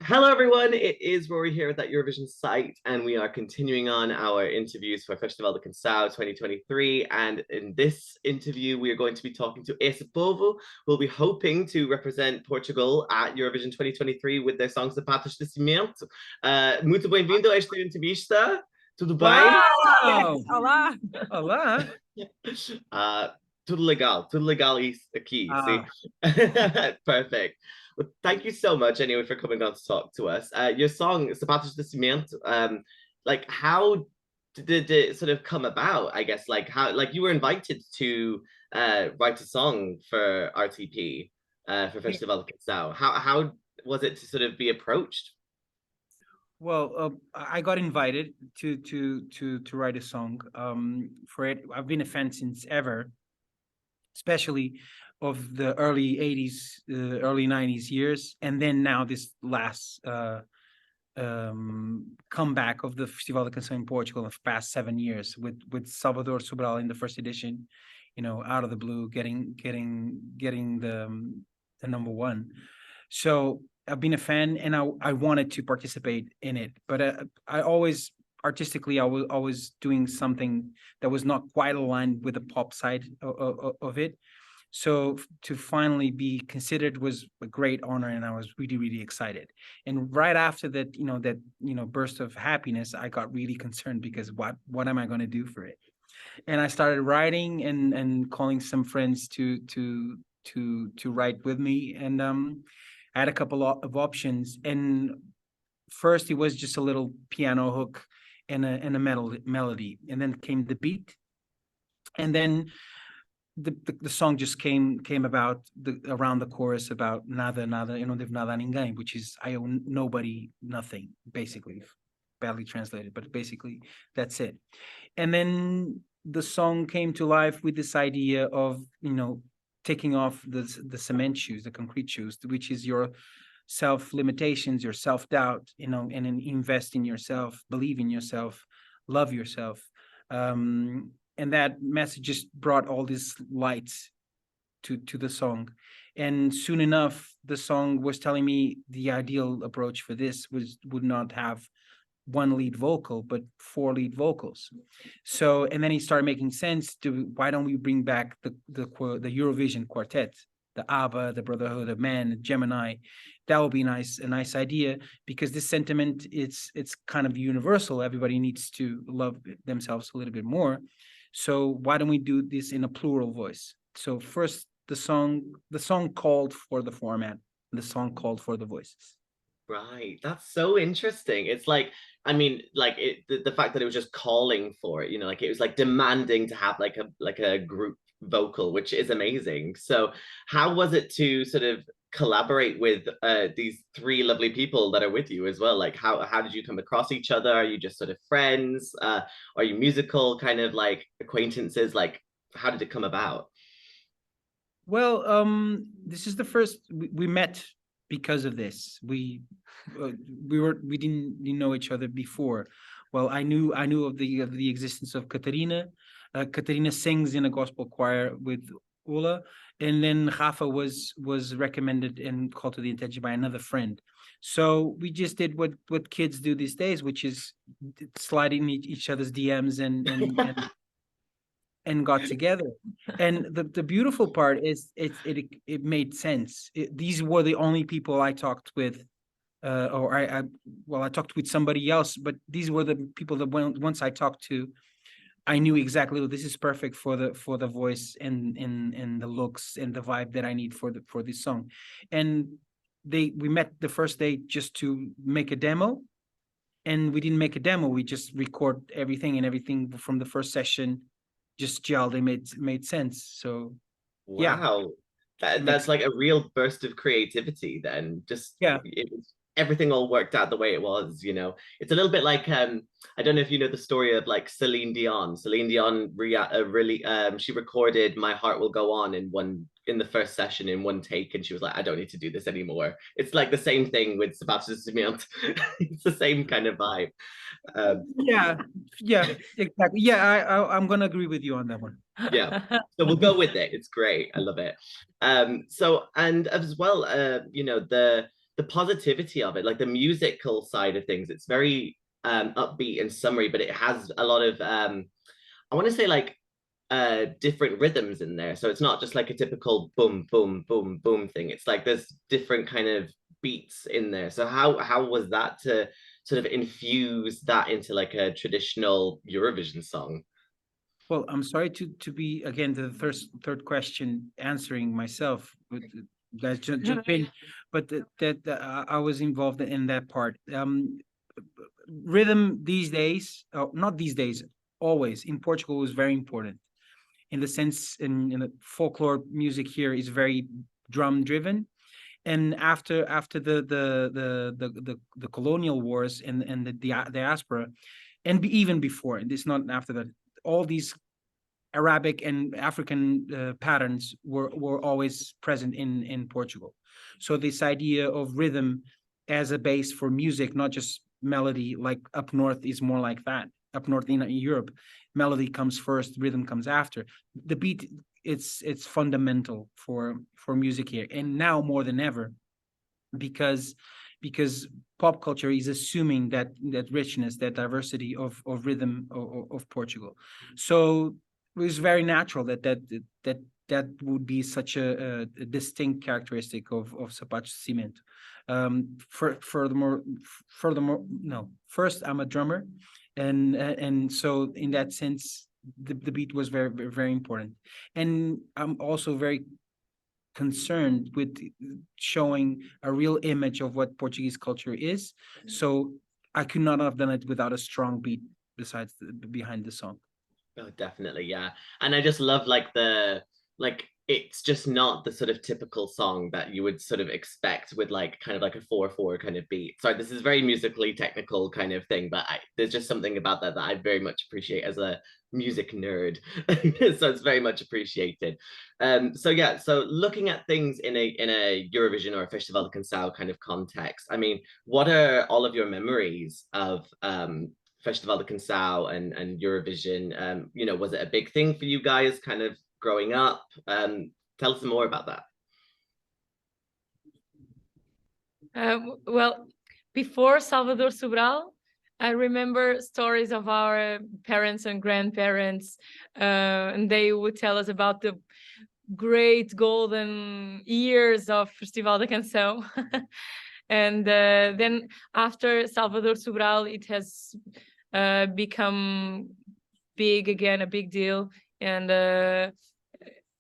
Hello, everyone. It is Rory here at that Eurovision site, and we are continuing on our interviews for Festival da Canção 2023. And in this interview, we are going to be talking to Esse Povo, who will be hoping to represent Portugal at Eurovision 2023 with their song Sapatos de Cimento. Muito bem-vindo a esta entrevista. Tudo bem? Uau! Olá! Olá! Tudo legal aqui, see? Perfect. Well, thank you so much anyway for coming on to talk to us. Your song Sapatos de Cimento, like how did it sort of come about? I guess like how like you were invited to write a song for RTP for Festival da Canção. How was it to sort of be approached? Well, I got invited to write a song for it. I've been a fan since ever, especially of the early 80s, early 90s years, and then now this last comeback of the Festival da Canção in Portugal of past 7 years with Salvador Sobral in the first edition, out of the blue, getting the number one. So I've been a fan, and I wanted to participate in it, but I always artistically I was always doing something that was not quite aligned with the pop side of it. So to finally be considered was a great honor, and I was really excited. And right after that, burst of happiness, I got really concerned because what am I going to do for it? And I started writing and calling some friends to write with me, and I had a couple of options. And first, it was just a little piano hook and a melody, and then came the beat, and then the song just came about around the chorus about nada, eu não devo nada a ninguém, which is I owe nobody nothing, basically, badly translated, but basically that's it. And then the song came to life with this idea of taking off the cement shoes, the concrete shoes, which is your self-limitations, your self-doubt, and then invest in yourself, believe in yourself, love yourself. And that message just brought all these lights to the song. And soon enough, the song was telling me the ideal approach for this would not have one lead vocal, but 4 lead vocals. So, and then it started making sense to why don't we bring back the Eurovision quartet, the ABBA, the Brotherhood of Man, Gemini. That would be a nice idea, because this sentiment, it's kind of universal. Everybody needs to love themselves a little bit more. So why don't we do this in a plural voice? So first, the song called for the format, the song called for the voices. Right, that's so interesting. It's like, I mean, like the fact that it was just calling for it, like it was like demanding to have like a group vocal, which is amazing. So how was it to sort of collaborate with these 3 lovely people that are with you as well? Like how did you come across each other? Are you just sort of friends? Are you musical kind of like acquaintances? Like how did it come about? Well, this is the first we met because of this. We didn't know each other before. Well, I knew of the existence of Catarina. Catarina sings in a gospel choir with Ula, and then Rafa was recommended and called to the attention by another friend. So we just did what kids do these days, which is sliding each other's DMs and got together. And the beautiful part is it made sense. These were the only people I talked with, or I talked with somebody else, but these were the people that once I talked to, I knew exactly, this is perfect for the voice and the looks and the vibe that I need for this song. And we met the first day just to make a demo, and we didn't make a demo. We just record everything, and everything from the first session just gelled and made sense. So wow, that's like a real burst of creativity then. Just everything all worked out the way it was. It's a little bit like I don't know if you know the story of like Celine Dion. Really she recorded My Heart Will Go On in the first session in one take, and she was like, I don't need to do this anymore. It's like the same thing with Sapatos de Cimento. It's the same kind of vibe. Yeah, exactly. I'm gonna agree with you on that one. Yeah, so we'll go with it. It's great. I love it. So, and as well, the positivity of it, like the musical side of things. It's very upbeat and summery, but it has a lot of I want to say like different rhythms in there. So it's not just like a typical boom, boom, boom, boom thing. It's like there's different kind of beats in there. So how was that to sort of infuse that into like a traditional Eurovision song? Well, I'm sorry to be again the third question answering myself, but you guys jump in. But I was involved in that part. Rhythm these days, not these days, always in Portugal was very important in the sense in the folklore music here is very drum driven. And after the colonial wars and the diaspora, and even before, and this not after that, all these Arabic and African patterns were always present in Portugal. So this idea of rhythm as a base for music, not just melody, like up north is more like that. Up north in Europe, melody comes first, rhythm comes after. The beat, it's fundamental for music here, and now more than ever, because pop culture is assuming that richness, that diversity of rhythm of Portugal. So it was very natural that would be such a distinct characteristic of Sapatos de Cimento. Furthermore, no. First, I'm a drummer, and so in that sense, the beat was very, very, very important. And I'm also very concerned with showing a real image of what Portuguese culture is. So I could not have done it without a strong beat besides behind the song. Oh, definitely, yeah. And I just love like the like it's just not the sort of typical song that you would sort of expect with like kind of like a 4/4 kind of beat. Sorry, this is very musically technical kind of thing, but there's just something about that that I very much appreciate as a music nerd. So it's very much appreciated. So yeah, so looking at things in a Eurovision or a Festival da Canção kind of context, I mean, what are all of your memories of Festival da Canção and Eurovision? You know, was it a big thing for you guys kind of growing up? Tell us some more about that. Well, before Salvador Sobral, I remember stories of our parents and grandparents, and they would tell us about the great golden years of Festival da Canção. And then after Salvador Sobral, it has become big again, a big deal. And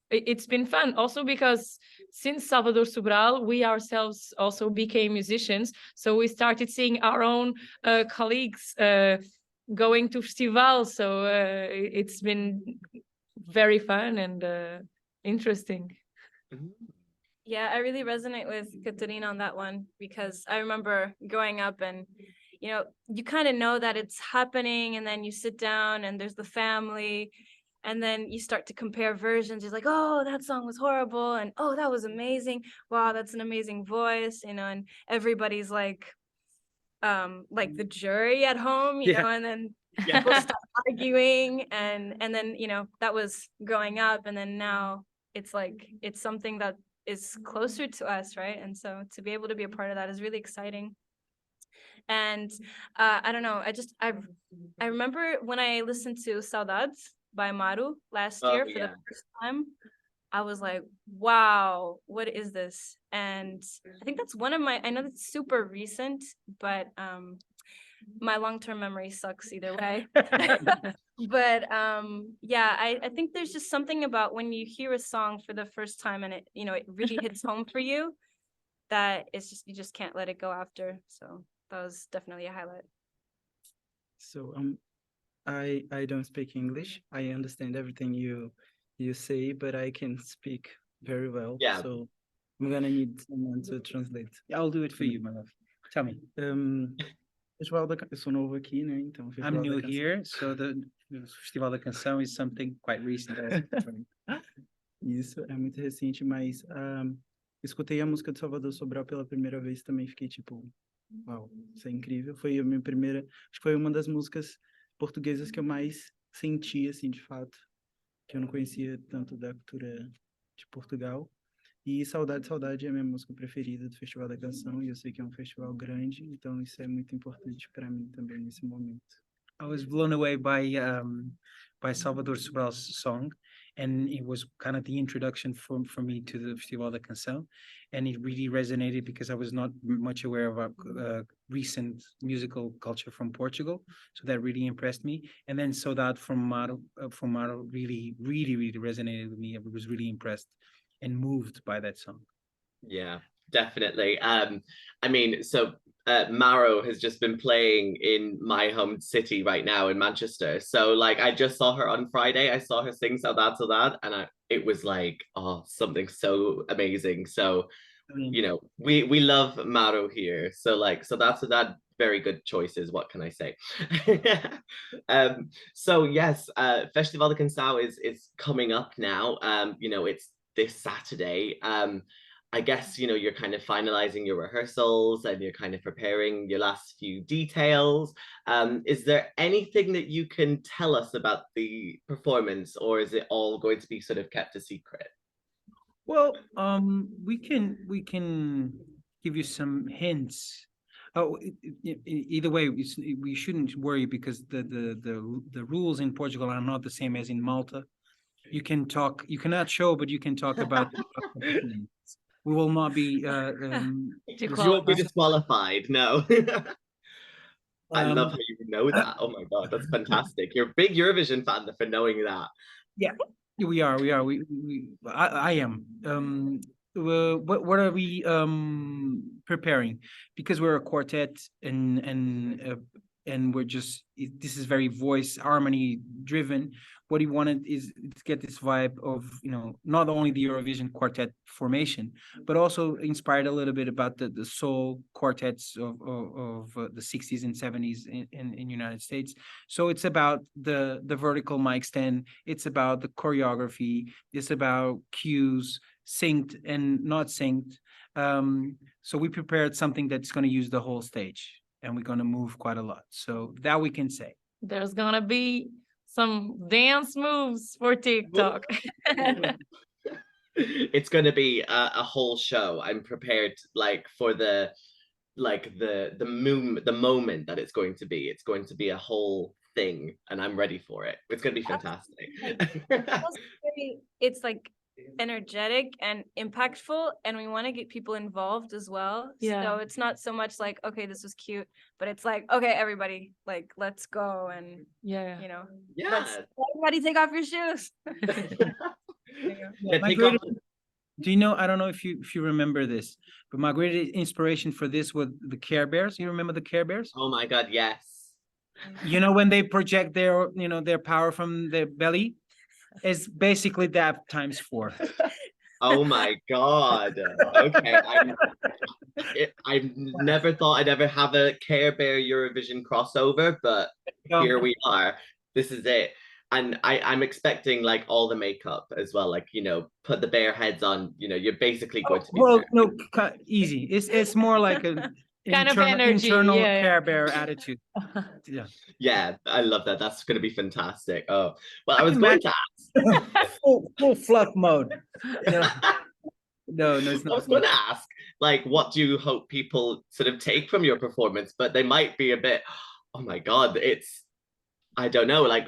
it's been fun also because since Salvador Sobral, we ourselves also became musicians. So we started seeing our own colleagues going to festivals. So it's been very fun and interesting. Yeah, I really resonate with Katerina on that one because I remember growing up and, you know, you kind of know that it's happening and then you sit down and there's the family and then you start to compare versions. It's like, oh, that song was horrible. And, oh, that was amazing. Wow, that's an amazing voice, you know, and everybody's like the jury at home, you know, and then people start arguing and then, you know, that was growing up. And then now it's like, it's something that is closer to us, right? And so to be able to be a part of that is really exciting. And I don't know, I remember when I listened to Saudades by Maru last year for the first time, I was like, wow, what is this? And I think that's one of my, I know that's super recent, but my long-term memory sucks either way. But yeah, I think there's just something about when you hear a song for the first time and it, you know, it really hits home for you, that it's just, you just can't let it go after. So that was definitely a highlight. So I don't speak English. I understand everything you say, but I can speak very well. Yeah. So I'm gonna need someone to translate. I'll do it for you, my love. Tell me. Festival da eu sou novo aqui, né? Então, I'm new here, so the Festival da Canção is something quite recent. Isso, é muito recente, mas escutei a música do Salvador Sobral pela primeira vez também, fiquei tipo, uau, isso é incrível. Foi a minha primeira, acho que foi uma das músicas portuguesas que eu mais senti, assim, de fato, que eu não conhecia tanto da cultura de Portugal. E Saudade, Saudade é a minha música preferida do Festival da Canção, e eu sei que é um festival grande, então isso é muito importante para mim também nesse momento. I was blown away by Salvador Sobral's song, and it was kind of the introduction for me to the Festival da Canção, and it really resonated because I was not much aware of recent musical culture from Portugal, so that really impressed me. And then Saudade from Maro really resonated with me. I was really impressed and moved by that song. Yeah, definitely. I mean, so Maro has just been playing in my home city right now in Manchester. So like I just saw her on Friday. I saw her sing Saudade Saudade, and it was like, oh, something so amazing. So, you know, we love Maro here. So like Saudade Saudade, very good choices. What can I say? So yes, Festival da Canção is coming up now. You know, it's this Saturday. I guess, you know, you're kind of finalizing your rehearsals and you're kind of preparing your last few details. Is there anything that you can tell us about the performance, or is it all going to be sort of kept a secret? Well, we can give you some hints. Oh, either way, we shouldn't worry because the rules in Portugal are not the same as in Malta. You cannot show, but you can talk about. We will not be. You won't be disqualified. No. I love how you know that. Oh my God, that's fantastic. You're a big Eurovision fan for knowing that. Yeah, we are. I am. What are we preparing? Because we're a quartet and we're just, this is very voice harmony driven. What he wanted is to get this vibe of, you know, not only the Eurovision quartet formation, but also inspired a little bit about the soul quartets of the 60s and 70s in United States. So it's about the vertical mic stand. It's about the choreography. It's about cues, synced and not synced. So we prepared something that's going to use the whole stage, and we're going to move quite a lot. So that we can say. There's going to be some dance moves for TikTok. It's going to be a whole show. I'm prepared, like, for the moment that it's going to be. It's going to be a whole thing, and I'm ready for it. It's going to be fantastic. It's like energetic and impactful, and we want to get people involved as well. Yeah. So it's not so much like, okay, this was cute, but it's like, okay, everybody, like, let's go, and Yeah. you know, Yeah. everybody take off your shoes. Yeah, take off. Do you know, I don't know if you remember this, but my great inspiration for this was the Care Bears. You remember the Care Bears? Oh my God, yes. You know, when they project their, you know, their power from their belly, it's basically that times 4. Oh my God. Okay. I've never thought I'd ever have a Care Bear Eurovision crossover, but here we are. This is it. And I'm expecting like all the makeup as well, like, you know, put the bear heads on, you know, you're basically going to be well, no, easy. It's more like a kind of energy, internal yeah. Care Bear attitude. Yeah, I love that. That's going to be fantastic. Oh, well, I was going to ask. full fluff mode. No, it's not. I was going to ask, like, what do you hope people sort of take from your performance? But they might be a bit, oh my God, I don't know, like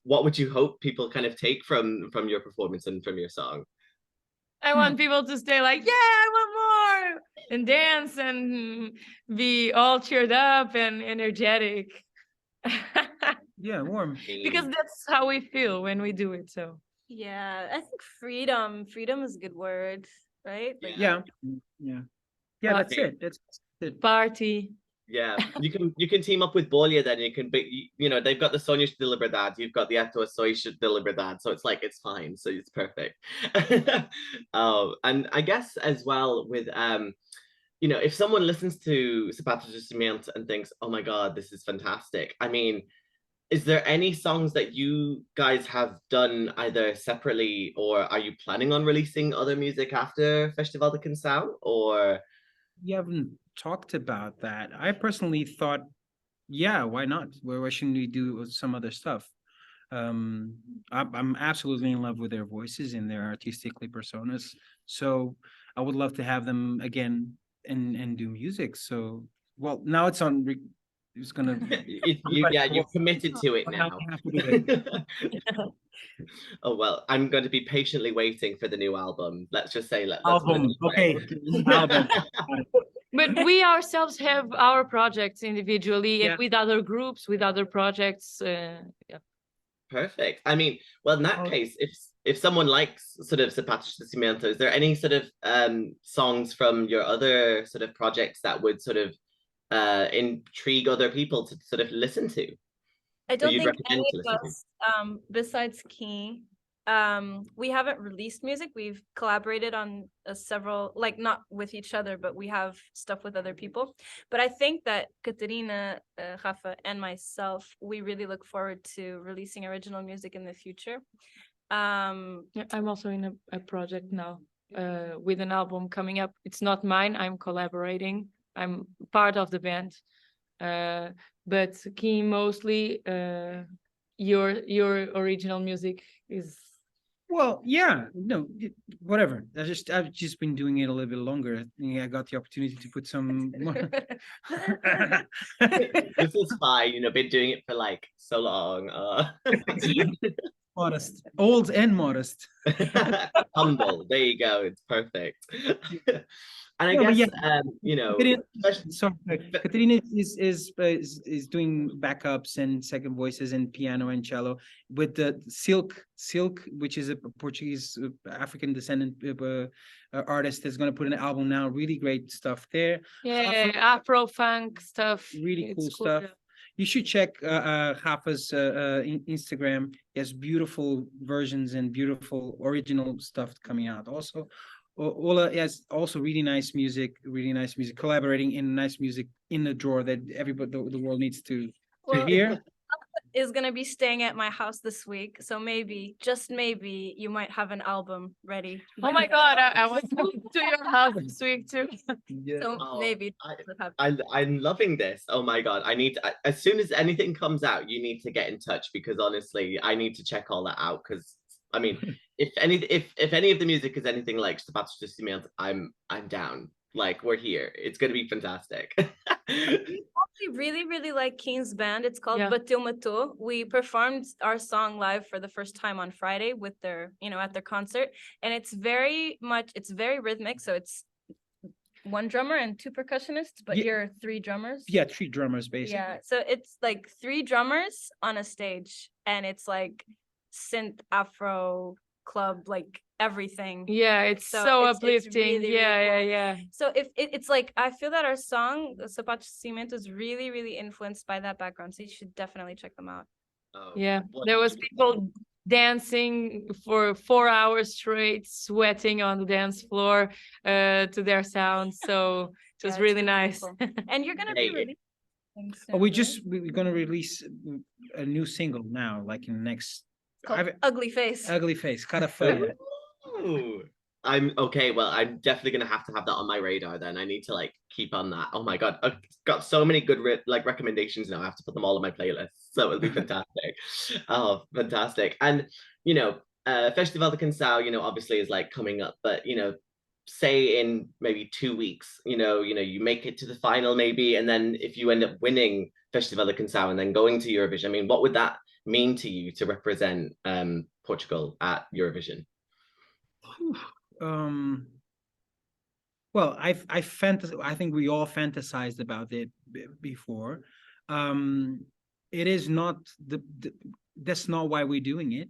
what would you hope people kind of take from your performance and from your song? I want people to stay like, yeah, I want more, and dance and be all cheered up and energetic. Yeah, warm. Because that's how we feel when we do it. So Yeah, I think freedom is a good word, right? Like, Yeah, that's it. That's it. party. Yeah, you can team up with Bolha, then you can be, you know, they've got the Sonhos de Liberdade, you've got the Atuações de Liberdade, so it's like, it's fine, so it's perfect. Oh, and I guess as well with you know, if someone listens to Sapatos de Cimento and thinks, oh my God, this is fantastic, I mean, is there any songs that you guys have done either separately, or are you planning on releasing other music after Festival da Canção, or? You haven't talked about that. I personally thought, yeah, why not? Why shouldn't we do some other stuff? I'm absolutely in love with their voices and their artistically personas. So I would love to have them again and do music. So, well, now it's on. It's gonna. Yeah, you've committed to it now. We have to do it. Oh well, I'm going to be patiently waiting for the new album. Let's just say let's put it Album, this way. okay. Album. But we ourselves have our projects individually Yeah. and with other groups, with other projects. Yeah. Perfect. I mean, well, in that case, if someone likes sort of Sapatos de Cimento, is there any sort of songs from your other sort of projects that would sort of intrigue other people to sort of listen to? I don't you'd think recommend any to of listen to? us, besides Key, we haven't released music. We've collaborated on several, like not with each other, but we have stuff with other people. But I think that Katerina, Rafa, and myself, we really look forward to releasing original music in the future. Yeah, I'm also in a project now with an album coming up. It's not mine. I'm collaborating. I'm part of the band. But Key, mostly your original music is. Well, yeah, no, whatever. I've just been doing it a little bit longer. I got the opportunity to put some more. This is fine, been doing it for like so long. Modest, old and modest. Humble. There you go. It's perfect. And I No, but guess Katerina is doing backups and second voices and piano and cello with the Silk, which is a Portuguese African descendant artist that's going to put an album now. Really great stuff there. Yeah, Afro funk stuff. Really cool It's stuff. yeah. You should check Rafa's Instagram. He has beautiful versions and beautiful original stuff coming out. Also, Ola has also really nice music, collaborating in nice music in the drawer that everybody, the world needs to hear. Is gonna be staying at my house this week, so maybe, just maybe, you might have an album ready. Oh my God, I was going to your house this week too. Yeah. So Oh, maybe. I'm loving this. Oh my God. As soon as anything comes out, you need to get in touch because honestly, I need to check all that out because I mean, if any of the music is anything like Sapatos de Cimento, I'm down. Like we're here. It's gonna be fantastic. I really, really like Keen's band. It's called Yeah. Bateu Matou. We performed our song live for the first time on Friday with their, at their concert. And it's very rhythmic. So it's one drummer and two percussionists, but Yeah. you're three drummers. Yeah, 3 drummers basically. Yeah. So it's like 3 drummers on a stage and it's like synth, Afro, club, like everything. Yeah, it's So so it's uplifting. really, Yeah, really yeah, cool. yeah. So if it's like, I feel that our song, Sapatos de Cimento, is really, really influenced by that background. So you should definitely check them out. Oh, Yeah, what there was a- people dancing for 4 hours straight, sweating on the dance floor to their sound. So it was Yeah, it's really nice. cool. And you're gonna be Hey, releasing Oh, soon, right? we're gonna release a new single now, like in the next. It's called I've- Ugly Face. Ugly Face, Cara Feia. Ooh. I'm okay. Well, I'm definitely gonna have to have that on my radar. Then I need to like keep on that. Oh my God, I've got so many good recommendations now. I have to put them all on my playlist, so it'll be fantastic. Oh, fantastic! And Festival da Canção, obviously is like coming up, but say in maybe 2 weeks, you make it to the final maybe, and then if you end up winning Festival da Canção and then going to Eurovision, I mean, what would that mean to you to represent Portugal at Eurovision? Well, I think we all fantasized about it before. It is not that's not why we're doing it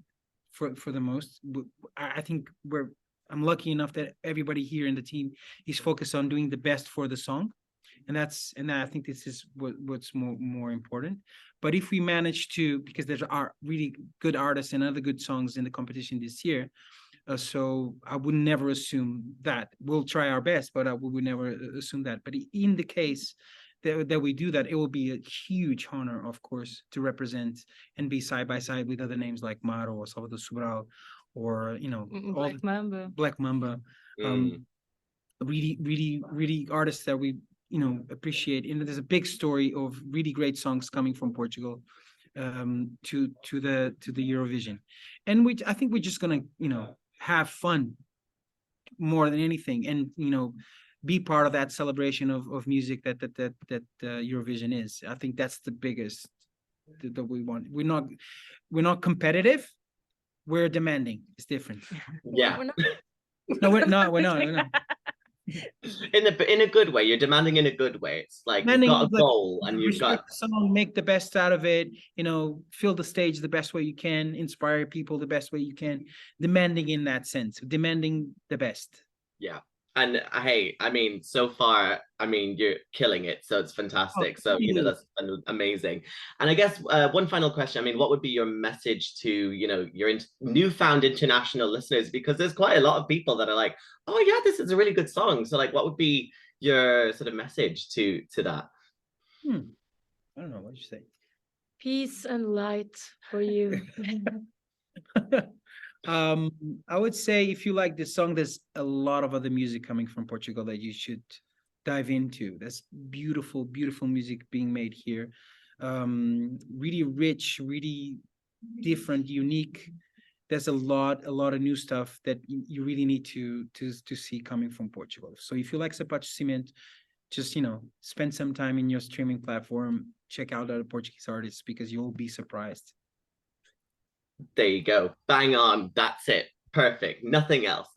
for the most. I think I'm lucky enough that everybody here in the team is focused on doing the best for the song. And I think this is what's more important. But if we manage to, because there are really good artists and other good songs in the competition this year, so I would never assume that. We'll try our best, but we would never assume that. But in the case that we do that, it will be a huge honor, of course, to represent and be side by side with other names like Maro or Salvador Sobral, or Black Mamba. Really, really, really artists that we appreciate. And there's a big story of really great songs coming from Portugal to the Eurovision, and I think we're just gonna have fun more than anything, and be part of that celebration of music that Eurovision is. I think that's the biggest that we want. We're not competitive. We're demanding. It's different. Yeah. We're not- No, we're not. We're not. In a good way. You're demanding in a good way. It's like you've got a goal and you've got the song, make the best out of it, fill the stage the best way you can, inspire people the best way you can, demanding in that sense, demanding the best. Yeah. And hey, I mean, so far, I mean, you're killing it. So it's fantastic. So, that's amazing. And I guess one final question. I mean, what would be your message to, your newfound international listeners? Because there's quite a lot of people that are like, oh yeah, this is a really good song. So like, what would be your sort of message to that? I don't know. What you say? Peace and light for you. I would say if you like this song, there's a lot of other music coming from Portugal that you should dive into. That's beautiful, beautiful music being made here. Really rich, really different, unique. There's a lot of new stuff that you really need to see coming from Portugal. So if you like Sapatos de Cimento, just spend some time in your streaming platform, check out other Portuguese artists, because you'll be surprised. There you go. Bang on. That's it. Perfect. Nothing else.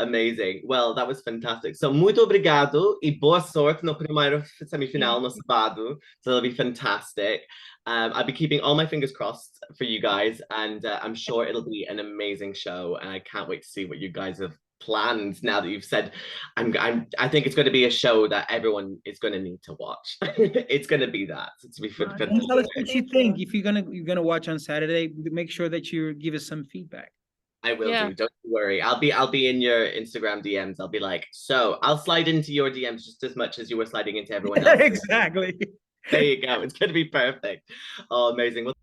Amazing. Well, that was fantastic. So, muito obrigado e boa sorte no primeiro semifinal no sábado. So, it'll be fantastic. I'll be keeping all my fingers crossed for you guys, and I'm sure it'll be an amazing show. And I can't wait to see what you guys have planned now that you've said. I think it's going to be a show that everyone is going to need to watch. It's going to be that. It's going to be fantastic. Tell us what you think. If you're gonna watch on Saturday, make sure that you give us some feedback. I will do. Don't worry. I'll be in your Instagram DMs. I'll be like, so I'll slide into your DMs just as much as you were sliding into everyone else. Exactly. There you go. It's going to be perfect. Oh, amazing. Well,